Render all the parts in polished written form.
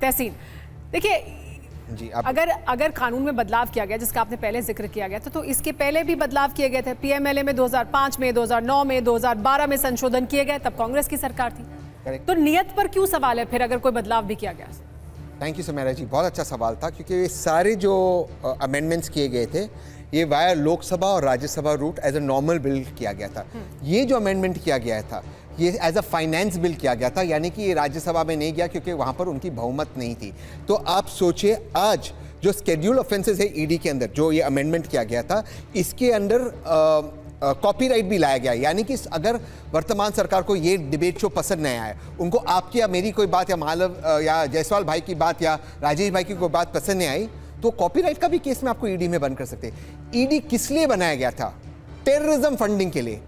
तहसीन, देखिए जी, अगर कानून में बदलाव किया गया जिसका आपने पहले जिक्र किया गया था, तो इसके पहले भी बदलाव किए गए थे। पीएमएलए में 2005 में, 2009 में, 2012 में संशोधन किए गए, तब कांग्रेस की सरकार थी। तो नियत पर क्यों सवाल है फिर अगर कोई बदलाव भी किया गया? थैंक यू सुमेरा जी, बहुत अच्छा सवाल था, क्योंकि ये सारे जो अमेंडमेंट्स किए गए थे ये वाया लोकसभा और Rajya Sabha route as a normal bill किया गया था। ये जो अमेंडमेंट किया गया था ये एज अ फाइनेंस बिल किया गया था, यानी कि ये राज्यसभा में नहीं गया क्योंकि वहाँ पर उनकी बहुमत नहीं थी। तो आप सोचिए आज जो स्केड्यूल ऑफेंसेस है ईडी के अंदर जो ये अमेंडमेंट किया गया था, इसके अंदर कॉपीराइट भी लाया गया, यानी कि अगर वर्तमान सरकार को ये डिबेट शो पसंद नहीं आया, उनको आपकी या मेरी कोई बात या मालव या जायसवाल भाई की बात या राजेश भाई की कोई बात पसंद नहीं आई, तो कॉपीराइट का भी केस में आपको ईडी में बंद कर सकते। ईडी किस लिए बनाया गया था? टेररिज्म फंडिंग के लिए।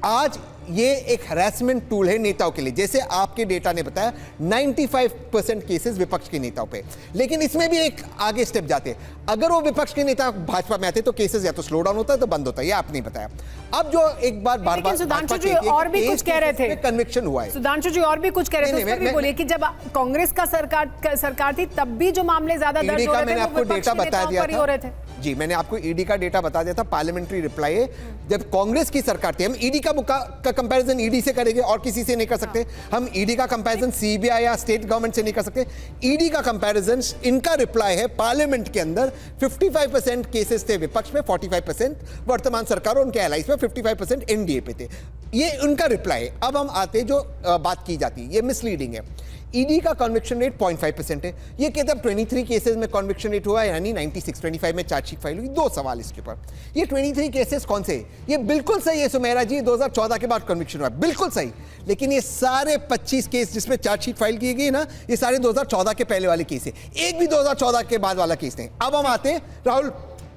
आज ये एक हैरेसमेंट टूल है नेताओं के लिए। जैसे आपके डेटा ने बताया 95% केसेस विपक्ष के नेताओं पे, लेकिन इसमें भी एक आगे स्टेप जाते। अगर वो विपक्ष के नेता भाजपा में आते तो केसेस या तो स्लो डाउन होता है तो बंद होता है, ये आपने बताया। अब जो एक बार बार-बार सुधांशु जी और भी कुछ कह रहे थे, कन्विक्शन हुआ है। सुधांशु जी और भी कुछ कह रहे थे, उस पर भी बोलिए कि जब कांग्रेस का सरकार थी तब भी जो मामले ज्यादा दर्ज हो रहे थे मैंने आपको डेटा बता दिया था। जी, मैंने आपको ईडी का डेटा बता दिया था। पार्लियामेंट्री रिप्लाई है, जब कांग्रेस की सरकार थी, हम ईडी का कंपैरिजन ईडी से करेंगे और किसी से नहीं कर सकते। हम ईडी का कंपैरिजन सीबीआई या स्टेट गवर्नमेंट से नहीं कर सकते। ईडी का कंपैरिजन, इनका रिप्लाई है पार्लियामेंट के अंदर 55% केसेस थे विपक्ष में, 45% वर्तमान सरकार और उनके एलाइज में, 55% एनडीए पे थे। ये उनका रिप्लाई है। अब हम आते जो बात की जाती है, ये मिसलीडिंग है। ईडी का कन्विक्शन रेट 0.5% है। ये कहते हैं 23 केसेस में कन्विक्शन रेट हुआ, यानी 96-25 में चार्जशीट फाइल हुई। दो सवाल इसके ऊपर। ये 23 केसेस कौन से? ये बिल्कुल सही है सुमेरा जी, 2014 के बाद कन्विक्शन हुआ, बिल्कुल सही। लेकिन ये सारे 25 केस जिसमें चार्जशीट फाइल की गई ना, ये सारे 2014 के पहले वाले केस है, एक भी 2014 के बाद वाला केस नहीं। अब हम आते हैं राहुल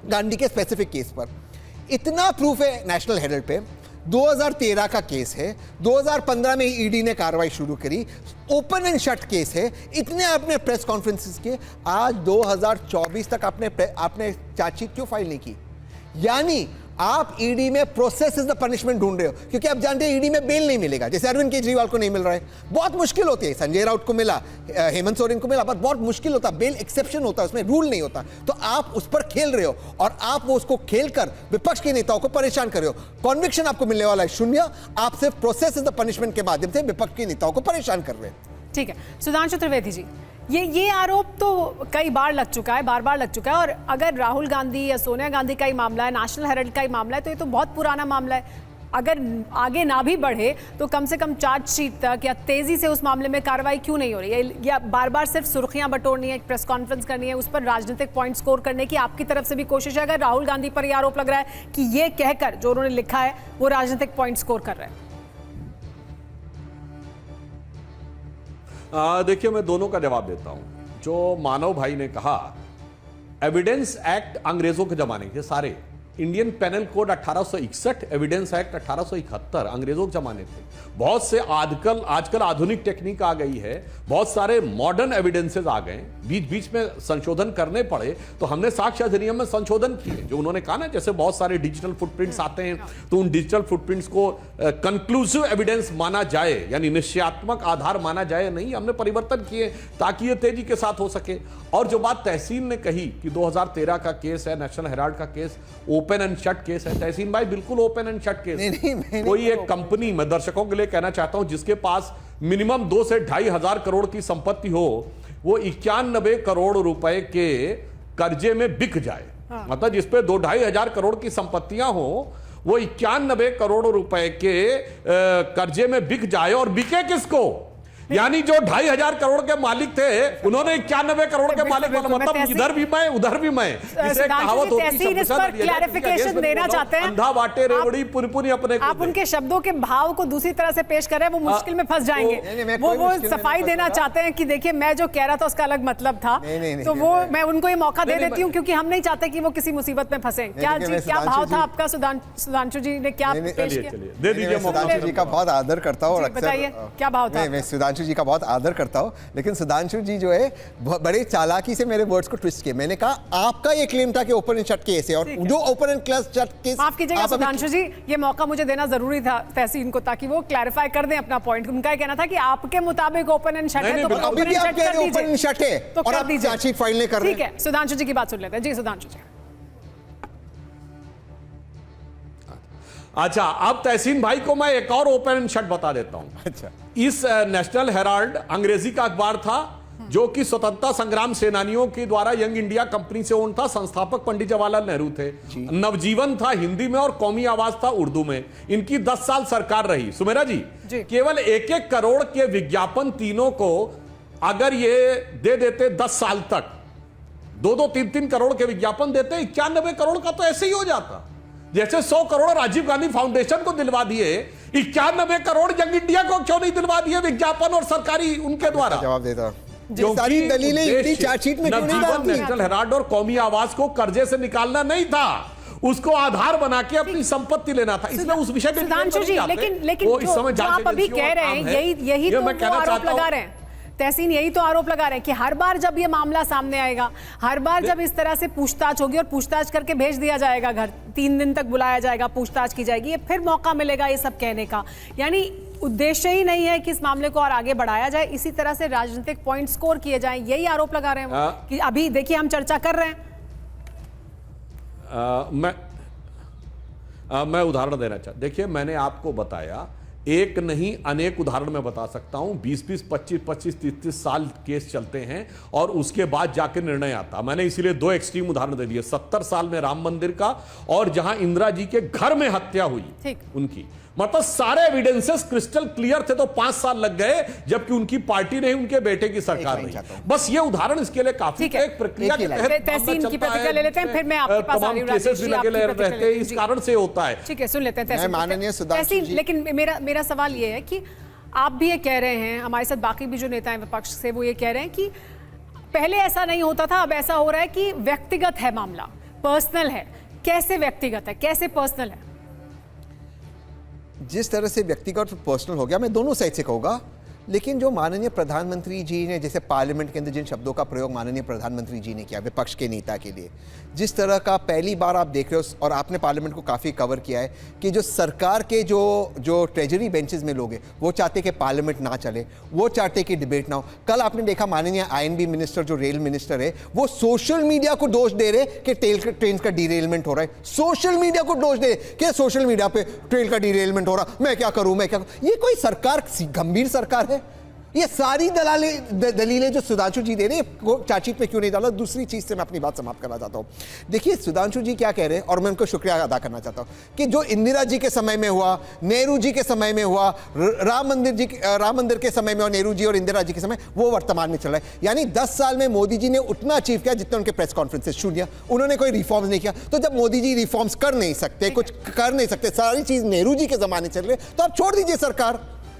गांधी के स्पेसिफिक केस पर। इतना प्रूफ है नेशनल हेराल्ड पे, 2013 का केस है, 2015 में ईडी ने कार्रवाई शुरू करी, ओपन एंड शट केस है, इतने आपने प्रेस कॉन्फ्रेंसेस किए, आज 2024 तक आपने चार्जशीट क्यों फाइल नहीं की? यानी आप ईडी में प्रोसेस इज द पनिशमेंट ढूंढ रहे हो, क्योंकि आप जानते हैं ईडी में बेल नहीं मिलेगा। जैसे अरविंद केजरीवाल को नहीं मिल रहा है, बहुत मुश्किल होती है। संजय राउत को मिला, हेमंत सोरेन को मिला, पर बहुत मुश्किल होता है। बेल एक्सेप्शन होता है, उसमें रूल नहीं होता। तो आप उस पर खेल रहे हो और आप वो उसको खेलकर विपक्ष के नेताओं को परेशान कर रहे हो। कॉन्विक्शन आपको मिलने वाला है 0, आप सिर्फ प्रोसेस इज द पनिशमेंट के माध्यम से विपक्ष के नेताओं को परेशान कर रहे हैं। ठीक है सुधांशु त्रिवेदी जी, ये आरोप तो कई बार लग चुका है, बार बार लग चुका है। और अगर राहुल गांधी या सोनिया गांधी का ही मामला है, नेशनल हेराल्ड का ही मामला है, तो ये तो बहुत पुराना मामला है। अगर आगे ना भी बढ़े तो कम से कम चार्जशीट तक या तेजी से उस मामले में कार्रवाई क्यों नहीं हो रही है? या बार बार सिर्फ सुर्खियां बटोरनी है, एक प्रेस कॉन्फ्रेंस करनी है, उस पर राजनीतिक पॉइंट स्कोर करने की आपकी तरफ से भी कोशिश है? अगर राहुल गांधी पर यह आरोप लग रहा है कि ये कहकर जो उन्होंने लिखा है वो राजनीतिक पॉइंट स्कोर कर रहे हैं। देखिए, मैं दोनों का जवाब देता हूं। जो मानव भाई ने कहा, एविडेंस एक्ट अंग्रेजों के जमाने के सारे, Indian penal code 1861, evidence act 1871 अंग्रेजों के जमाने थे। बहुत से आजकल आधुनिक टेक्निक आ गई है, बहुत सारे मॉडर्न एविडेंसेस आ गए, बीच बीच में संशोधन करने पड़े, तो हमने साक्ष्य अधिनियम में संशोधन किए। जो उन्होंने कहा ना, जैसे बहुत सारे डिजिटल फुटप्रिंट्स आते हैं, तो उन डिजिटल फुटप्रिंट्स को कंक्लूसिव एविडेंस माना जाए, यानी निश्चयात्मक आधार माना जाए, नहीं, हमने परिवर्तन किए ताकि ये तेजी के साथ हो सके। और जो बात तहसीन ने कही कि 2013 का केस है, नेशनल हेराल्ड का case open and shut case है, तहसीन भाई बिल्कुल ओपन एंड शट केस। कोई एक कंपनी, मैं दर्शकों के लिए कहना चाहता हूं, जिसके पास मिनिमम 2 से 2,500 करोड़ की संपत्ति हो, वो 91 करोड़ रुपए के कर्जे में बिक जाए, मतलब जिसपे 2-2,500 करोड़ की संपत्तियां हो, वो 91 करोड़ रुपए के कर्जे में बिक जाए। और बिके किसको? यानी जो 2,500 करोड़ के मालिक थे, उन्होंने 91 करोड़ के मालिक बना, मतलब इधर भी मैं उधर भी मैं। इसे कहावत होती है, इस पर क्लैरिफिकेशन देना चाहते हैं। अंधा बाटे रेवड़ी पुरपुरी अपने। आप उनके शब्दों के भाव को दूसरी तरह से पेश कर रहे हैं, वो मुश्किल में फंस जाएंगे। वो सफाई देना चाहते हैं कि देखिए, मैं जो कह रहा था उसका अलग मतलब था, तो वो मैं उनको ये मौका दे देती हूँ, क्योंकि हम नहीं चाहते कि वो किसी मुसीबत में फंसे। क्या भाव था आपका? सुधांशु जी ने क्या पेश किया? दे दीजिए। सुधांशु जी का बहुत आदर करता हूँ, बताइए क्या भाव था? सुधांशु जी का बहुत आदर करता हूं, लेकिन सुधांशु जी जो है बड़े चालाकी से मेरे वर्ड्स को ट्विस्ट किए। मैंने कहा आपका ये क्लेम था कि ओपन एंड शट केस है, और जो ओपन एंड शट केस, माफ कीजिएगा सुधांशु जी, ये मौका मुझे देना जरूरी था तहसीन को, ताकि वो क्लैरिफाई कर दें अपना पॉइंट। उनका ये कहना था कि आपके मुताबिक ओपन एंड शट है, तो अभी भी आप कह रहे हैं ओपन एंड शट है तो और आप चार्जशीट फाइल नहीं कर रहे। ठीक है, सुधांशु जी की बात सुन लेते हैं। जी सुधांशु जी। अच्छा, अब तहसीन भाई को मैं एक और ओपन एंड शट बता देता हूं। अच्छा, इस नेशनल हेराल्ड अंग्रेजी का अखबार था जो कि स्वतंत्रता संग्राम सेनानियों के द्वारा यंग इंडिया कंपनी से ओन था। संस्थापक पंडित जवाहरलाल नेहरू थे। नवजीवन था हिंदी में और कौमी आवाज था उर्दू में। इनकी 10 साल सरकार रही। सुमेरा जी, केवल 1-1 करोड़ के विज्ञापन तीनों को अगर ये दे देते 10 साल तक, 2-2, 3-3 करोड़ के विज्ञापन देते, 91 करोड़ का तो ऐसे ही हो जाता। जैसे 100 करोड़ राजीव गांधी फाउंडेशन को दिलवा दिए, 91 करोड़ यंग इंडिया को क्यों नहीं दिलवा दिए विज्ञापन और सरकारी उनके द्वारा? जवाब देता सारी दलीलें चार्जशीट में क्यों नहीं डालती? नेशनल हेराल्ड और कौमी आवाज को कर्जे से निकालना नहीं था, उसको आधार बना के अपनी संपत्ति लेना था। इसलिए उस विषय में सुधांशु जी, लेकिन जो आप अभी कह रहे हैं, यही तो आरोप लगा रहे हैं तहसीन, यही तो आरोप लगा रहे हैं कि हर बार जब ये मामला सामने आएगा, हर बार जब इस तरह से पूछताछ होगी और पूछताछ करके भेज दिया जाएगा घर, 3 दिन तक बुलाया जाएगा, पूछताछ की जाएगी, ये फिर मौका मिलेगा ये सब कहने का। यानी उद्देश्य ही नहीं है कि इस मामले को और आगे बढ़ाया जाए, इसी तरह से राजनीतिक पॉइंट स्कोर किए जाएं, यही आरोप लगा रहे हैं वो, कि अभी देखिए हम चर्चा कर रहे हैं। मैं उदाहरण देना चाहता, देखिए मैंने आपको बताया, एक नहीं अनेक उदाहरण मैं बता सकता हूं। 20-20, 25-25, 30-30 साल केस चलते हैं और उसके बाद जाके निर्णय आता। मैंने इसीलिए 2 एक्सट्रीम उदाहरण दे दिए, 70 साल में राम मंदिर का और जहां इंदिरा जी के घर में हत्या हुई उनकी। मतलब सारे एविडेंसेस क्रिस्टल क्लियर थे, तो 5 साल लग गए, जबकि उनकी पार्टी नहीं, उनके बेटे की सरकार नहीं। बस ये उदाहरण इसके लिए काफी है। एक प्रक्रिया के तहत तहसीन की प्रतिक्रिया ले लेते हैं, फिर मैं आपके पास आ रही हूं। केसेस भी लगे रहते हैं, इस कारण से होता है। ठीक है, सुन लेते हैं माननीय सुधांशु जी। लेकिन मेरा सवाल ये है कि आप भी ये कह रहे हैं, हमारे साथ बाकी भी जो नेता हैं विपक्ष से, वो ये कह रहे हैं कि पहले ऐसा नहीं होता था, अब ऐसा हो रहा है कि व्यक्तिगत है मामला, पर्सनल है। कैसे व्यक्तिगत है, कैसे पर्सनल है? जिस तरह से व्यक्तिगत और पर्सनल हो गया, मैं दोनों साइड से कहूँगा, लेकिन जो माननीय प्रधानमंत्री जी ने, जैसे पार्लियामेंट के अंदर जिन शब्दों का प्रयोग माननीय प्रधानमंत्री जी ने किया विपक्ष के नेता के लिए, जिस तरह का पहली बार आप देख रहे हो, और आपने पार्लियामेंट को काफ़ी कवर किया है, कि जो सरकार के जो ट्रेजरी बेंचेस में लोग हैं, वो चाहते कि पार्लियामेंट ना चले, वो चाहते कि डिबेट ना हो। कल आपने देखा माननीय INB मिनिस्टर, जो रेल मिनिस्टर है, वो सोशल मीडिया को दोष दे रहे कि ट्रेन का डिरेलमेंट हो रहा है। सोशल मीडिया को दोष दे रहे कि सोशल मीडिया पे ट्रेन का डिरेलमेंट हो रहा, मैं क्या करूं, मैं क्या करूं। ये कोई सरकार, गंभीर सरकार है? ये सारी दलीलें जो सुधांशु जी दे रहे हैं, चार्जशीट में क्यों नहीं डाला? दूसरी चीज से मैं अपनी बात समाप्त करना चाहता हूं। देखिए सुधांशु जी क्या कह रहे हैं, और मैं उनको शुक्रिया अदा करना चाहता हूं कि जो इंदिरा जी के समय में हुआ, नेहरू जी के समय में हुआ, राम मंदिर के समय में और नेहरू जी और इंदिरा जी के समय, वो वर्तमान में चल रहा है। यानी 10 साल में मोदी जी ने उतना अचीव किया जितना उनके प्रेस कॉन्फ्रेंसेस, शून्य। उन्होंने कोई रिफॉर्म्स नहीं किया। तो जब मोदी जी रिफॉर्म्स कर नहीं सकते, कुछ कर नहीं सकते, सारी चीज नेहरू जी के जमाने चल रहे, तो आप छोड़ दीजिए सरकार,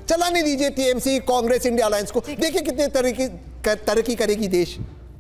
चलाने दीजिए TMC, कांग्रेस इंडिया अलायंस को, देखिए कितने तरक्की करेगी देश।